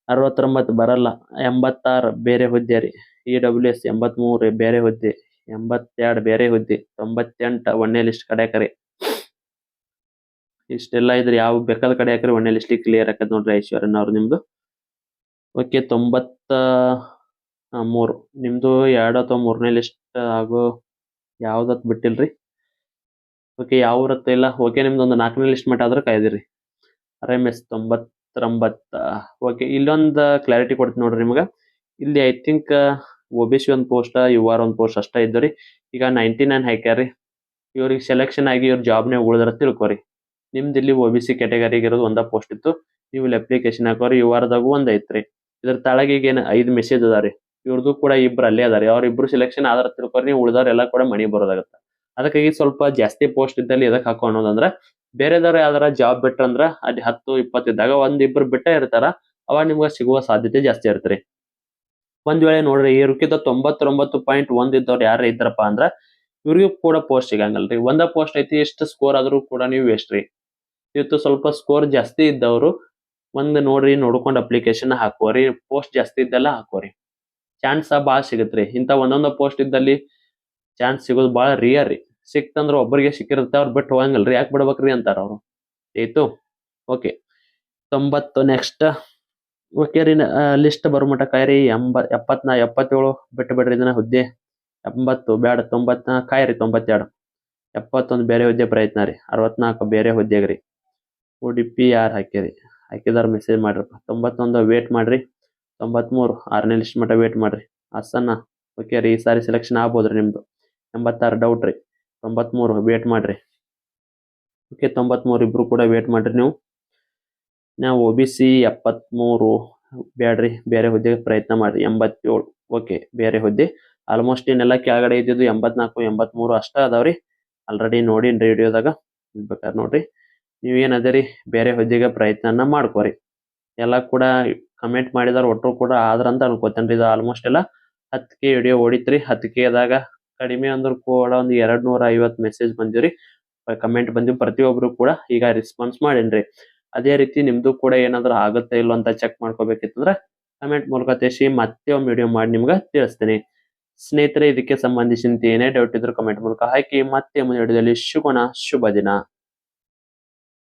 69 ಬರಲ್ಲ. 86 ಬೇರೆ ಹುದ್ದೆ ರೀ. EWS 83 ಬೇರೆ ಹುದ್ದೆ. 82 ಬೇರೆ ಹುದ್ದೆ. 98 1ನೇ ಲಿಸ್ಟ್ ಕಡೆಕರಿ. ಇಷ್ಟೆಲ್ಲ ಇದ್ರೆ ಯಾವ ಬೇಕಾದ ಕಡೆ ಹಾಕ್ರಿ ಒಂದೇ ಲಿಸ್ಟಿಗೆ ಕ್ಲಿಯರ್ ಆಕತ್ ನೋಡ್ರಿ ಐಶ್ವರ್ಯನ್ ಅವ್ರು ನಿಮ್ದು. ಓಕೆ 93 ನಿಮ್ದು 2 ಅಥವಾ 3ನೇ ಲಿಸ್ಟ್ ಆಗೋ ಯಾವ್ದತ್ ಬಿಟ್ಟಿಲ್ರಿ. ಓಕೆ ಯಾವ ಊರತ್ತ ಇಲ್ಲ. ಓಕೆ ನಿಮ್ದು ಒಂದು 4ನೇ ಲಿಸ್ಟ್ ಮಟ್ಟ ಆದ್ರೆ ಕಾಯ್ದಿರಿ. RMS 99. ಓಕೆ ಇಲ್ಲೊಂದು ಕ್ಲಾರಿಟಿ ಕೊಡ್ತೀನಿ ನೋಡ್ರಿ ನಿಮ್ಗೆ. ಇಲ್ಲಿ ಐ ಥಿಂಕ್ OBC ಒಂದು ಪೋಸ್ಟ್ UR ಒಂದು ಪೋಸ್ಟ್ ಅಷ್ಟೇ ಇದ್ದರಿ. ಈಗ 99 ಹಾಕ್ಯಾರಿ. ಇವ್ರಿಗೆ ಸೆಲೆಕ್ಷನ್ ಆಗಿ ಇವ್ರ ಜಾಬ್ನೇ ಉಳಿದ್ರ ತಿಳ್ಕೊರಿ. ನಿಮ್ದು ಇಲ್ಲಿ OBC ಕ್ಯಾಟಗರಿಗೆ ಇರೋದು ಒಂದ ಪೋಸ್ಟ್ ಇತ್ತು. ನೀವು ಇಲ್ಲಿ ಅಪ್ಲಿಕೇಶನ್ ಹಾಕೋರಿ. URದಾಗೂ ಒಂದ್ ಐತ್ರಿ. ಇದ್ರ ತಳಗ ಈಗ ಏನು 5 ಮೆಸೇಜ್ ಅದಾರಿ. ಇವ್ರದ್ದು ಕೂಡ ಇಬ್ರು ಅಲ್ಲೇ ಅದಾರಿ. ಅವ್ರಿಬ್ರು ಸೆಲೆಕ್ಷನ್ ಆದ್ರ ತಿಳ್ಕೊರಿ. ನೀವು ಉಳಿದವ್ರೆಲ್ಲ ಕೂಡ ಮನಿ ಬರೋದಾಗತ್ತ. ಅದಕ್ಕಾಗಿ ಸ್ವಲ್ಪ ಜಾಸ್ತಿ ಪೋಸ್ಟ್ ಇದ್ದಲ್ಲಿ ಎದಕ್ ಹಾಕೋ ಅನ್ನೋದಂದ್ರ ಬೇರೆದವ್ರು ಯಾವ್ದಾರ ಜಾಬ್ ಬಿಟ್ರಂದ್ರ ಅಲ್ಲಿ 10 20 ಇದ್ದಾಗ ಒಂದಿಬ್ರು ಬಿಟ್ಟ ಇರ್ತಾರ. ಅವಾಗ ನಿಮ್ಗೆ ಸಿಗುವ ಸಾಧ್ಯತೆ ಜಾಸ್ತಿ ಇರ್ತ್ರಿ. ಒಂದ್ ವೇಳೆ ನೋಡ್ರಿ ಇವ್ರಕ್ಕಿಂತ 99.1 ಇದ್ದವ್ರು ಯಾರು ಇದ್ರಪ್ಪ ಅಂದ್ರ ಇವ್ರಿಗೂ ಕೂಡ ಪೋಸ್ಟ್ ಸಿಗಂಗಲ್ರಿ. ಒಂದ ಪೋಸ್ಟ್ ಐತಿ ಎಷ್ಟು ಸ್ಕೋರ್ ಆದ್ರೂ ಕೂಡ ನೀವು ವೇಸ್ಟ್ ರೀ. ಇವತ್ತು ಸ್ವಲ್ಪ ಸ್ಕೋರ್ ಜಾಸ್ತಿ ಇದ್ದವರು ಒಂದ್ ನೋಡ್ರಿ ನೋಡ್ಕೊಂಡು ಅಪ್ಲಿಕೇಶನ್ ಹಾಕೋರಿ. ಪೋಸ್ಟ್ ಜಾಸ್ತಿ ಇದ್ದೆಲ್ಲ ಹಾಕೋರಿ. ಚಾನ್ಸ್ ಭಾಳ ಸಿಗತ್ರಿ. ಇಂಥ ಒಂದೊಂದು ಪೋಸ್ಟ್ ಇದ್ದಲ್ಲಿ ಚಾನ್ಸ್ ಸಿಗೋದು ಭಾಳ ರಿಯರ್ ರೀ. ಸಿಕ್ತಂದ್ರ ಒಬ್ಬರಿಗೆ ಸಿಕ್ಕಿರುತ್ತೆ, ಅವ್ರು ಬಿಟ್ಟು ಹೋಗಂಗಲ್ರಿ. ಯಾಕೆ ಬಿಡ್ಬೇಕ್ರಿ ಅಂತಾರ ಅವ್ರು. ಆಯ್ತು ಓಕೆ 90 ನೆಕ್ಸ್ಟ್. ಓಕೆ ರೀ ಲಿಸ್ಟ್ ಬರೋ ಮಟ್ಟ ಕಾಯ್ರಿ. 77 ಬಿಟ್ಟು ಬಿಡ್ರಿ ಇದನ್ನ ಹುದ್ದೆ. 80 ಬ್ಯಾಡ. 90 ಕಾಯ್ರಿ. 92 71 ಬೇರೆ ಹುದ್ದೆ ಪ್ರಯತ್ನ ರೀ. 64 ಬೇರೆ ಹುದ್ದೆಗ್ರಿ. ODP ಯಾರು ಹಾಕಿರಿ ಹಾಕಿದಾರ ಮೆಸೇಜ್ ಮಾಡ್ರಪ್ಪ. 91 ವೇಟ್ ಮಾಡ್ರಿ. 93 6ನೇ ಲಿಸ್ಟ್ ಮಟ್ಟ ವೇಟ್ ಮಾಡ್ರಿ. ಹಾಸನ ಓಕೆ ರೀ ಈ ಸಾರಿ ಸೆಲೆಕ್ಷನ್ ಆಗ್ಬೋದ್ರಿ ನಿಮ್ದು. 86 ಡೌಟ್ ರೀ. 93 ವೇಟ್ ಮಾಡ್ರಿ. ಓಕೆ 93 ಇಬ್ರು ಕೂಡ ವೇಟ್ ಮಾಡ್ರಿ ನೀವು. ನಾವು OBC 73 ಬ್ಯಾಡ್ರಿ. ಬೇರೆ ಹುದ್ದೆಗೆ ಪ್ರಯತ್ನ ಮಾಡ್ರಿ. 87 ಓಕೆ ಬೇರೆ ಹುದ್ದೆ. ಆಲ್ಮೋಸ್ಟ್ ಇನ್ನೆಲ್ಲ ಕೆಳಗಡೆ ಇದ್ದಿದ್ದು 84 83 ಅಷ್ಟ ಅದಾವ್ರಿ. ಆಲ್ರೆಡಿ ನೋಡಿನ್ರಿ ವಿಡಿಯೋದಾಗ. ಬೇಕಾದ್ರೆ ನೋಡ್ರಿ. ನೀವೇನ್ ಅದೇರಿ ಬೇರೆ ಹುದ್ದೆಗೆ ಪ್ರಯತ್ನ ಮಾಡ್ಕೋರಿ. ಎಲ್ಲ ಕೂಡ ಕಮೆಂಟ್ ಮಾಡಿದಾರ ಒಟ್ಟರು ಕೂಡ ಆದ್ರಂತ ಅನ್ಕೋತೇನ್ರಿ. ಇದು ಆಲ್ಮೋಸ್ಟ್ ಎಲ್ಲ 10K ವಿಡಿಯೋ ಓಡಿತ್ರಿ. 10Kದಾಗ ಕಡಿಮೆ ಅಂದ್ರೂ ಕೂಡ ಒಂದು 250 ಮೆಸೇಜ್ ಬಂದಿವ್ರಿ. ಕಮೆಂಟ್ ಬಂದಿವ್ ಪ್ರತಿಯೊಬ್ರು ಕೂಡ. ಈಗ ರೆಸ್ಪಾನ್ಸ್ ಮಾಡೇನ್ರಿ. ಅದೇ ರೀತಿ ನಿಮ್ದು ಕೂಡ ಏನಾದ್ರು ಆಗುತ್ತೆ ಇಲ್ಲೋ ಅಂತ ಚೆಕ್ ಮಾಡ್ಕೋಬೇಕಿತ್ತಂದ್ರ ಕಮೆಂಟ್ ಮೂಲಕ ತಿಳಿಸಿ ಮತ್ತೆ ಒಂದು ವಿಡಿಯೋ ಮಾಡಿ ನಿಮ್ಗೆ ತಿಳಿಸ್ತೀನಿ. ಸ್ನೇಹಿತರೆ ಇದಕ್ಕೆ ಸಂಬಂಧಿಸಿದಂತೆ ಏನೇ ಡೌಟ್ ಇದ್ರು ಕಮೆಂಟ್ ಮೂಲಕ ಹಾಕಿ. ಮತ್ತೆ ಮುಂದಿನ ವಿಡಿಯೋದಲ್ಲಿ ಸಿಗೋಣ. ಶುಭ ದಿನ.